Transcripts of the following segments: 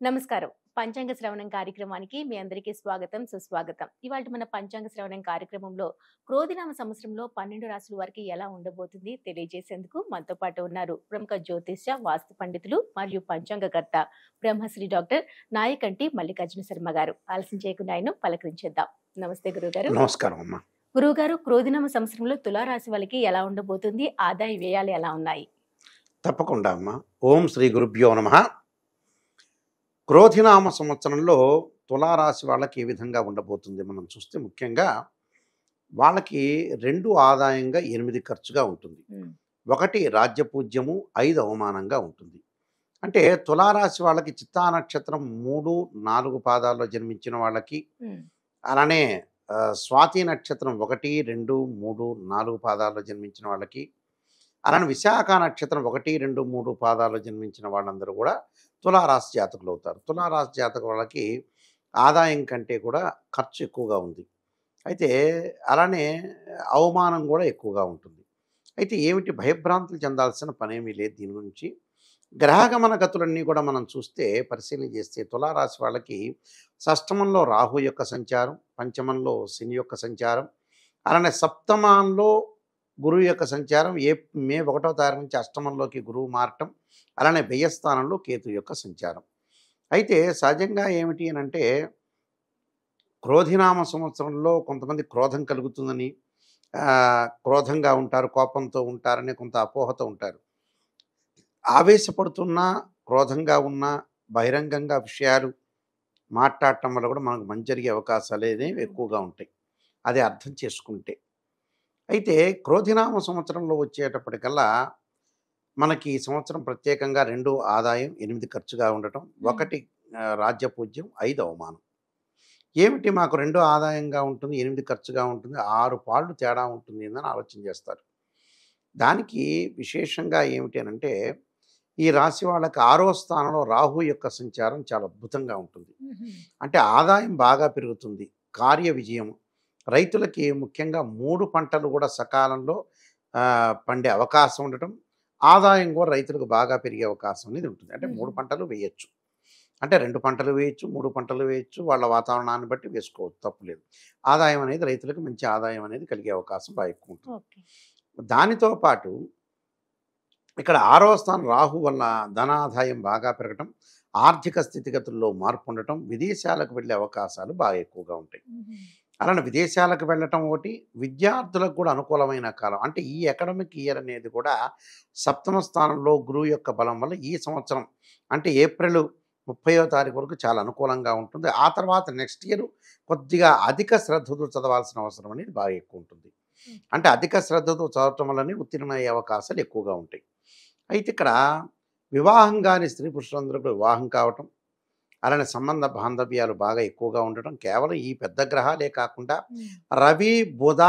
నమస్కారం. పంచాంగ శ్రవణం కార్యక్రమానికి మీ అందరికీ స్వాగతం, సుస్వాగతం. ఇవాల్టి మన పంచాంగ శ్రవణం కార్యక్రమంలో క్రోధినామ సంవత్సరంలో 12 రాశుల వారికి ఎలా ఉండబోతుంది తెలియజేసేందుకు మనతో పాటు ఉన్నారు ప్రముఖ జ్యోతిష్య, వాస్తు పండితులు మరియు పంచాంగకర్త బ్రహ్మశ్రీ డాక్టర్ నాయకంటి మల్లికార్జున శర్మ గారు. ఆలస్యం చేయకుండా ఆయన్ను పలకరించేద్దాం. నమస్తే గురుగారు. నమస్కారం అమ్మా. గురువుగారు, క్రోధినామ సంవత్సరంలో తులారాశి వాళ్ళకి ఎలా ఉండబోతుంది? ఆదాయ వ్యయాలు ఎలా ఉన్నాయి? తప్పకుండా అమ్మా. ఓం శ్రీ గురుభ్యో నమః. క్రోధినామ సంవత్సరంలో తులారాశి వాళ్ళకి ఏ విధంగా ఉండబోతుంది మనం చూస్తే ముఖ్యంగా వాళ్ళకి 2 ఆదాయంగా 8 ఖర్చుగా ఉంటుంది. 1 రాజ్యపూజ్యము, 5 అవమానంగా ఉంటుంది. అంటే తులారాశి వాళ్ళకి చిత్తా నక్షత్రం 3, 4 పాదాల్లో జన్మించిన వాళ్ళకి, అలానే స్వాతి నక్షత్రం 1, 2, 3, 4 పాదాల్లో జన్మించిన వాళ్ళకి, అలానే విశాఖ నక్షత్రం 1, 2, 3 పాదాల్లో జన్మించిన వాళ్ళందరూ కూడా తులారాశి జాతకులు అవుతారు. తులారాశి జాతక వాళ్ళకి ఆదాయం కంటే కూడా ఖర్చు ఎక్కువగా ఉంది. అయితే అలానే అవమానం కూడా ఎక్కువగా ఉంటుంది. అయితే ఏమిటి, భయభ్రాంతులు చెందాల్సిన పనేమీ లేదు దీని గురించి. గ్రహగమన గతులన్నీ కూడా మనం చూస్తే, పరిశీలన చేస్తే తులారాశి వాళ్ళకి షష్టమంలో రాహు యొక్క సంచారం, పంచమంలో శని యొక్క సంచారం, అలానే సప్తమంలో గురువు యొక్క సంచారం, మే 1వ తారీఖు నుంచి అష్టమంలోకి గురువు మారటం, అలానే వ్యయస్థానంలో కేతు యొక్క సంచారం. అయితే సహజంగా ఏమిటి అని అంటే, క్రోధినామ సంవత్సరంలో కొంతమంది క్రోధం కలుగుతుందని, క్రోధంగా ఉంటారు, కోపంతో ఉంటారనే కొంత అపోహతో ఉంటారు. ఆవేశపడుతున్నా, క్రోధంగా ఉన్న, బహిరంగంగా విషయాలు మాట్లాడటం వల్ల కూడా మనకు మంచి జరిగే అవకాశాలు అనేవి ఎక్కువగా ఉంటాయి, అది అర్థం చేసుకుంటే. అయితే క్రోధినామ సంవత్సరంలో వచ్చేటప్పటికల్లా మనకి ఈ సంవత్సరం ప్రత్యేకంగా 2 ఆదాయం, 8 ఖర్చుగా ఉండటం, 1 రాజ్యపూజ్యం, 5 అవమానం. ఏమిటి మాకు 2 ఆదాయంగా ఉంటుంది, 8 ఖర్చుగా ఉంటుంది, 6 పాళ్ళు తేడా ఉంటుంది అని ఆలోచన చేస్తారు. దానికి విశేషంగా ఏమిటి అని అంటే, ఈ రాశి వాళ్ళకి 6వ స్థానంలో రాహు యొక్క సంచారం చాలా అద్భుతంగా ఉంటుంది. అంటే ఆదాయం బాగా పెరుగుతుంది, కార్య విజయం, రైతులకి ముఖ్యంగా 3 పంటలు కూడా సకాలంలో పండే అవకాశం ఉండటం, ఆదాయం కూడా రైతులకు బాగా పెరిగే అవకాశం అనేది ఉంటుంది. అంటే 3 పంటలు వేయచ్చు, అంటే 2 పంటలు వేయచ్చు, 3 పంటలు వేయచ్చు, వాళ్ళ వాతావరణాన్ని బట్టి వేసుకోవచ్చు, తప్పులేదు. ఆదాయం అనేది రైతులకు మంచి ఆదాయం అనేది కలిగే అవకాశం బాగా ఎక్కువ ఉంటుంది. దానితో పాటు ఇక్కడ 6వ స్థానం రాహు వల్ల ధనాదాయం బాగా పెరగటం, ఆర్థిక స్థితిగతుల్లో మార్పు ఉండటం, విదేశాలకు వెళ్ళే అవకాశాలు బాగా ఎక్కువగా ఉంటాయి. అలానే విదేశాలకు వెళ్ళటం ఒకటి, విద్యార్థులకు కూడా అనుకూలమైన కాలం. అంటే ఈ అకాడమిక్ ఇయర్ అనేది కూడా 7వ స్థానంలో గురువు యొక్క బలం వల్ల ఈ సంవత్సరం అంటే ఏప్రిల్ 30వ తారీఖు వరకు చాలా అనుకూలంగా ఉంటుంది. ఆ తర్వాత నెక్స్ట్ ఇయర్ కొద్దిగా అధిక శ్రద్ధతో చదవాల్సిన అవసరం అనేది బాగా ఎక్కువ ఉంటుంది. అంటే అధిక శ్రద్ధతో చదవటం వల్లనే ఉత్తీర్ణమయ్యే అవకాశాలు ఎక్కువగా ఉంటాయి. అయితే ఇక్కడ వివాహం కాని స్త్రీ పురుషులందరూ కూడా వివాహం కావటం, అలానే సంబంధ బాంధవ్యాలు బాగా ఎక్కువగా ఉండటం, కేవలం ఈ పెద్ద గ్రహాలే కాకుండా రవి, బుధ,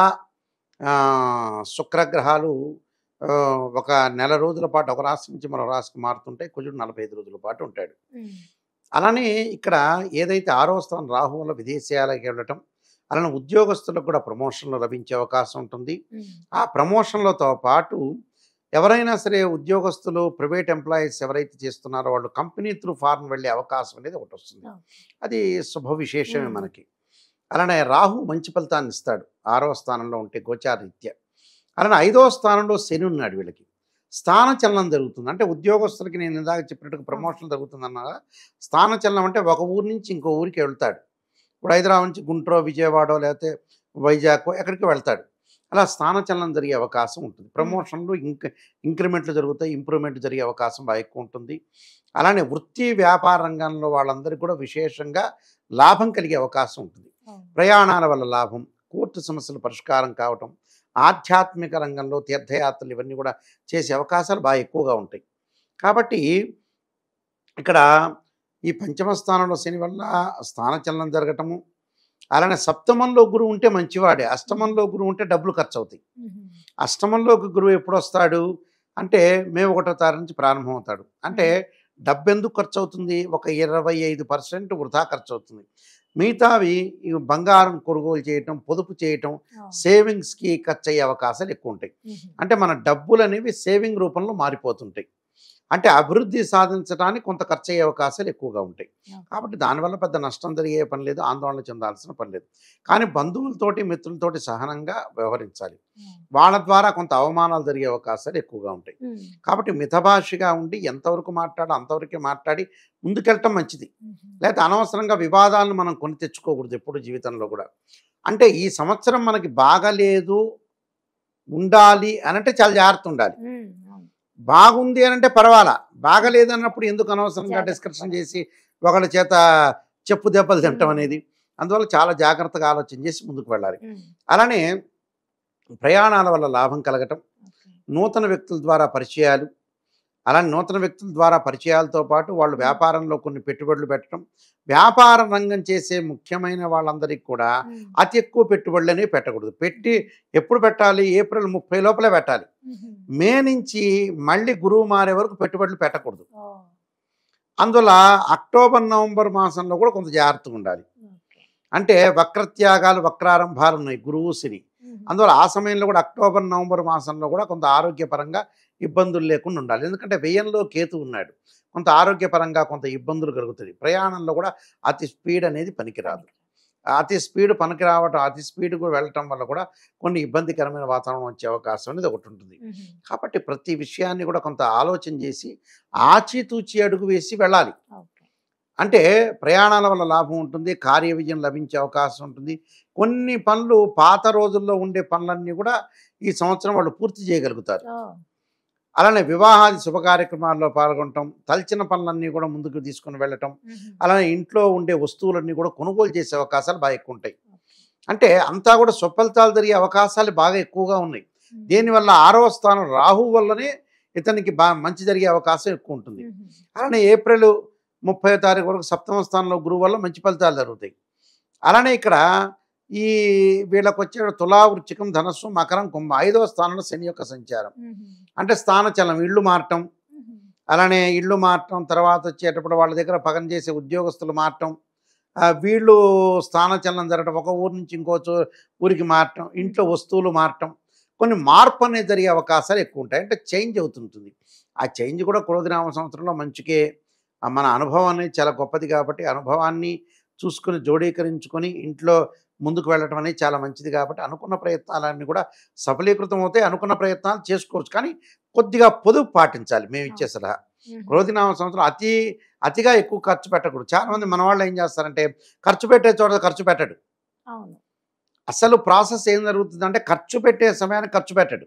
శుక్రగ్రహాలు ఒక నెల రోజుల పాటు ఒక రాశి నుంచి మరో రాశికి మారుతుంటాయి. కుజుడు 45 రోజుల పాటు ఉంటాడు. అలానే ఇక్కడ ఏదైతే 6వ స్థానం రాహు వల్ల విదేశాలకు వెళ్ళటం, అలానే ఉద్యోగస్తులకు కూడా ప్రమోషన్లు లభించే అవకాశం ఉంటుంది. ఆ ప్రమోషన్లతో పాటు ఎవరైనా సరే ఉద్యోగస్తులు, ప్రైవేట్ ఎంప్లాయీస్ ఎవరైతే చేస్తున్నారో వాళ్ళు కంపెనీ త్రూ ఫారెన్ వెళ్ళే అవకాశం అనేది ఒకటి వస్తుంది. అది శుభ విశేషమే మనకి. అలానే రాహు మంచి ఫలితాన్ని ఇస్తాడు 6వ స్థానంలో ఉంటే గోచారరీత్యా. అలానే 5వ స్థానంలో శని ఉన్నాడు, వీళ్ళకి స్థానచలనం జరుగుతుంది. అంటే ఉద్యోగస్తులకి నేను ఇందాక చెప్పినట్టుగా ప్రమోషన్ జరుగుతుందన్నా, స్థానచలనం అంటే ఒక ఊరి నుంచి ఇంకో ఊరికి వెళ్తాడు. ఇప్పుడు హైదరాబాద్ నుంచి గుంటూరు, విజయవాడో లేకపోతే వైజాగ్ ఎక్కడికి వెళ్తాడు. అలా స్థానచలనం జరిగే అవకాశం ఉంటుంది. ప్రమోషన్లు ఇంక్రిమెంట్లు జరుగుతాయి, ఇంప్రూవ్మెంట్ జరిగే అవకాశం బాగా ఎక్కువ ఉంటుంది. అలానే వృత్తి వ్యాపార రంగంలో వాళ్ళందరికీ కూడా విశేషంగా లాభం కలిగే అవకాశం ఉంటుంది. ప్రయాణాల వల్ల లాభం, కోర్టు సమస్యలు పరిష్కారం కావటం, ఆధ్యాత్మిక రంగంలో తీర్థయాత్రలు ఇవన్నీ కూడా చేసే అవకాశాలు బాగా ఎక్కువగా ఉంటాయి. కాబట్టి ఇక్కడ ఈ 5వ స్థానంలో శని వల్ల స్థానచలనం జరగటము, అలానే సప్తమంలో గురువు ఉంటే మంచివాడే, అష్టమంలో గురువు ఉంటే డబ్బులు ఖర్చు అవుతాయి. అష్టమంలోకి గురువు ఎప్పుడు వస్తాడు అంటే మే 1వ తారీఖు నుంచి ప్రారంభం అవుతాడు. అంటే డబ్బు ఎందుకు ఖర్చు అవుతుంది, ఒక 25% వృధా ఖర్చు అవుతుంది. మిగతావి బంగారం కొనుగోలు చేయటం, పొదుపు చేయటం, సేవింగ్స్కి ఖర్చు అయ్యే అవకాశాలు ఎక్కువ ఉంటాయి. అంటే మన డబ్బులు అనేవి సేవింగ్ రూపంలో మారిపోతుంటాయి. అంటే అభివృద్ధి సాధించడానికి కొంత ఖర్చు అయ్యే అవకాశాలు ఎక్కువగా ఉంటాయి. ఓకే. కాబట్టి దానివల్ల పెద్ద నష్టం జరిగే పని లేదు, ఆందోళన చెందాల్సిన పని లేదు. కానీ బంధువులతోటి మిత్రులతోటి సహనంగా వ్యవహరించాలి. వాళ్ళ ద్వారా కొంత అవమానాలు జరిగే అవకాశాలు ఎక్కువగా ఉంటాయి. కాబట్టి మితభాషిగా ఉండి ఎంతవరకు మాట్లాడో అంతవరకే మాట్లాడి ముందుకెళ్ళటం మంచిది. లేకపోతే అనవసరంగా వివాదాలను మనం కొని తెచ్చుకోకూడదు ఎప్పుడు జీవితంలో కూడా. అంటే ఈ సంవత్సరం మనకి బాగలేదు ఉండాలి అనంటే చాలా జాగ్రత్త ఉండాలి. బాగుంది అనంటే పర్వాలా, బాగలేదు అన్నప్పుడు ఎందుకు అనవసరంగా డిస్కషన్ చేసి ఒకళ్ళ చేత చెప్పు దెబ్బలు తినటం అనేది. అందువల్ల చాలా జాగ్రత్తగా ఆలోచన చేసి ముందుకు వెళ్ళాలి. అలానే ప్రయాణాల వల్ల లాభం కలగటం, నూతన వ్యక్తుల ద్వారా పరిచయాలు, అలానే నూతన వ్యక్తుల ద్వారా పరిచయాలతో పాటు వాళ్ళు వ్యాపారంలో కొన్ని పెట్టుబడులు పెట్టడం. వ్యాపార రంగం చేసే ముఖ్యమైన వాళ్ళందరికీ కూడా అతి ఎక్కువ పెట్టుబడులు అనేవి పెట్టకూడదు. పెట్టి ఎప్పుడు పెట్టాలి? ఏప్రిల్ 30 లోపలే పెట్టాలి. మే నుంచి మళ్ళీ గురువు మారే వరకు పెట్టుబడులు పెట్టకూడదు. అందువల్ల అక్టోబర్ నవంబర్ మాసంలో కూడా కొంత జాగ్రత్తగా ఉండాలి. అంటే వక్రత్యాగాలు వక్రారంభాలు ఉన్నాయి గురువు శని. అందువల్ల ఆ సమయంలో కూడా అక్టోబర్ నవంబర్ మాసంలో కూడా కొంత ఆరోగ్యపరంగా ఇబ్బందులు లేకుండా ఉండాలి. ఎందుకంటే వ్యయంలో కేతు ఉన్నాడు, కొంత ఆరోగ్యపరంగా కొంత ఇబ్బందులు కలుగుతుంది. ప్రయాణంలో కూడా అతి స్పీడ్ అనేది పనికిరాదు. అతి స్పీడ్ పనికిరావటం, అతి స్పీడ్ కూడా వెళ్ళటం వల్ల కూడా కొన్ని ఇబ్బందికరమైన వాతావరణం వచ్చే అవకాశం అనేది ఒకటి ఉంటుంది. కాబట్టి ప్రతి విషయాన్ని కూడా కొంత ఆలోచన చేసి ఆచితూచి అడుగు వేసి వెళ్ళాలి. అంటే ప్రయాణాల వల్ల లాభం ఉంటుంది, కార్య విజయం లభించే అవకాశం ఉంటుంది. కొన్ని పనులు పాత రోజుల్లో ఉండే పనులన్నీ కూడా ఈ సంవత్సరం వాళ్ళు పూర్తి చేయగలుగుతారు. అలానే వివాహాది శుభ కార్యక్రమాల్లో పాల్గొనటం, తలచిన పనులన్నీ కూడా ముందుకు తీసుకుని వెళ్ళటం, అలానే ఇంట్లో ఉండే వస్తువులన్నీ కూడా కొనుగోలు చేసే అవకాశాలు బాగా ఎక్కువ ఉంటాయి. అంటే అంతా కూడా సుఫలితాలు జరిగే అవకాశాలు బాగా ఎక్కువగా ఉన్నాయి. దీనివల్ల 6వ స్థానం రాహు వల్లనే ఇతనికి బాగా మంచి జరిగే అవకాశం ఎక్కువ ఉంటుంది. అలానే ఏప్రిల్ 30వ తారీఖు వరకు 7వ స్థానంలో గురువు వల్ల మంచి ఫలితాలు జరుగుతాయి. అలానే ఇక్కడ ఈ వీళ్ళకి వచ్చే తులా, వృశ్చికం, ధనస్సు, మకరం, కుంభ 5వ స్థానంలో శని యొక్క సంచారం. అంటే స్థానచలనం, ఇళ్ళు మారటం, అలానే ఇళ్ళు మారటం, తర్వాత వచ్చేటప్పుడు వాళ్ళ దగ్గర పగన చేసే ఉద్యోగస్తులు మారటం, వీళ్ళు స్థానచలనం జరగటం, ఒక ఊరు నుంచి ఇంకో ఊరికి మారటం, ఇంట్లో వస్తువులు మారటం, కొన్ని మార్పు అనేది జరిగే అవకాశాలు ఎక్కువ ఉంటాయి. అంటే చేంజ్ అవుతుంటుంది. ఆ చేంజ్ కూడా క్రోధినామ సంవత్సరంలో మంచికే. మన అనుభవం అనేది చాలా గొప్పది కాబట్టి అనుభవాన్ని చూసుకుని జోడీకరించుకొని ఇంట్లో ముందుకు వెళ్ళటం అనేది చాలా మంచిది. కాబట్టి అనుకున్న ప్రయత్నాలన్నీ కూడా సఫలీకృతం అవుతాయి. అనుకున్న ప్రయత్నాలు చేసుకోవచ్చు, కానీ కొద్దిగా పొదుపు పాటించాలి. మేము ఇచ్చే సలహా, క్రోధినామ సంవత్సరం అతిగా ఎక్కువ ఖర్చు పెట్టకూడదు. చాలామంది మన వాళ్ళు ఏం చేస్తారంటే ఖర్చు పెట్టే చోట ఖర్చు పెట్టడు. అసలు ప్రాసెస్ ఏం జరుగుతుందంటే ఖర్చు పెట్టే సమయానికి ఖర్చు పెట్టడు,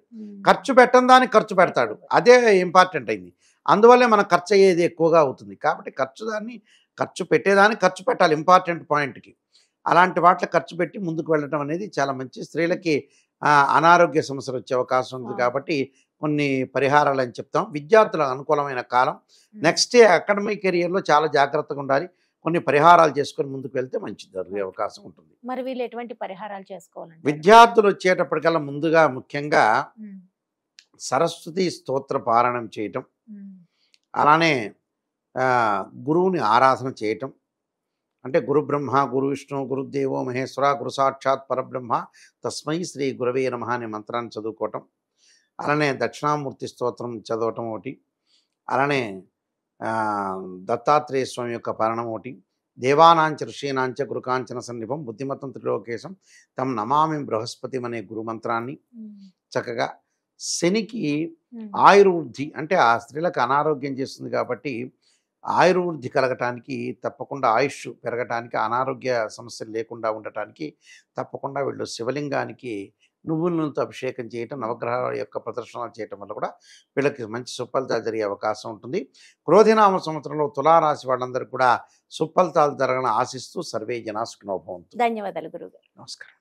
ఖర్చు పెట్టని దానికి ఖర్చు పెడతాడు. అదే ఇంపార్టెంట్ అయింది. అందువల్లే మన ఖర్చు అయ్యేది ఎక్కువగా అవుతుంది. కాబట్టి ఖర్చు పెట్టేదానికి ఖర్చు పెట్టాలి ఇంపార్టెంట్ పాయింట్కి. అలాంటి వాటిలో ఖర్చు పెట్టి ముందుకు వెళ్ళటం అనేది చాలా మంచి. స్త్రీలకి అనారోగ్య సమస్యలు వచ్చే అవకాశం ఉంది కాబట్టి కొన్ని పరిహారాలు అని చెప్తాం. విద్యార్థులకు అనుకూలమైన కాలం. నెక్స్ట్ అకాడమిక్ కెరియర్లో చాలా జాగ్రత్తగా ఉండాలి. కొన్ని పరిహారాలు చేసుకొని ముందుకు వెళ్తే మంచిది జరిగే అవకాశం ఉంటుంది. మరి వీళ్ళు ఎటువంటి పరిహారాలు చేసుకోవాలంటే? విద్యార్థులు వచ్చేటప్పటికల్లా ముందుగా ముఖ్యంగా సరస్వతి స్తోత్ర పారాయణం చేయటం, అలానే గురువుని ఆరాధన చేయటం. అంటే గురు బ్రహ్మ, గురు విష్ణు, గురుదేవో మహేశ్వర, గురు సాక్షాత్ పరబ్రహ్మ, తస్మై శ్రీ గురవే నమః అనే మంత్రాన్ని చదువుకోవటం, అలానే దక్షిణామూర్తి స్తోత్రం చదవటం ఒకటి, అలానే దత్తాత్రేయ స్వామి యొక్క పారాయణం ఒకటి, దేవానాంచ ఋషీనాంచ గురుకాంచన సన్నిభం బుద్ధిమతం త్రిలోకేశం తం నమామి బృహస్పతి అనే గురు మంత్రాన్ని చక్కగా. శనికి ఆయుర్వృద్ధి, అంటే ఆ స్త్రీలకు అనారోగ్యం చేస్తుంది కాబట్టి ఆయుర్వృద్ధి కలగటానికి, తప్పకుండా ఆయుష్ పెరగటానికి, అనారోగ్య సమస్యలు లేకుండా ఉండటానికి తప్పకుండా వీళ్ళు శివలింగానికి నువ్వుల నూనెతో అభిషేకం చేయటం, నవగ్రహాల యొక్క ప్రదర్శనలు చేయటం వల్ల కూడా వీళ్ళకి మంచి సుఫలితాలు జరిగే అవకాశం ఉంటుంది. క్రోధినామ సంవత్సరంలో తులారాశి వాళ్ళందరూ కూడా సుఫలితాలు జరగని ఆశిస్తూ సర్వే జనా సుఖినో భవంతు. ధన్యవాదాలు గురుగారు. నమస్కారం.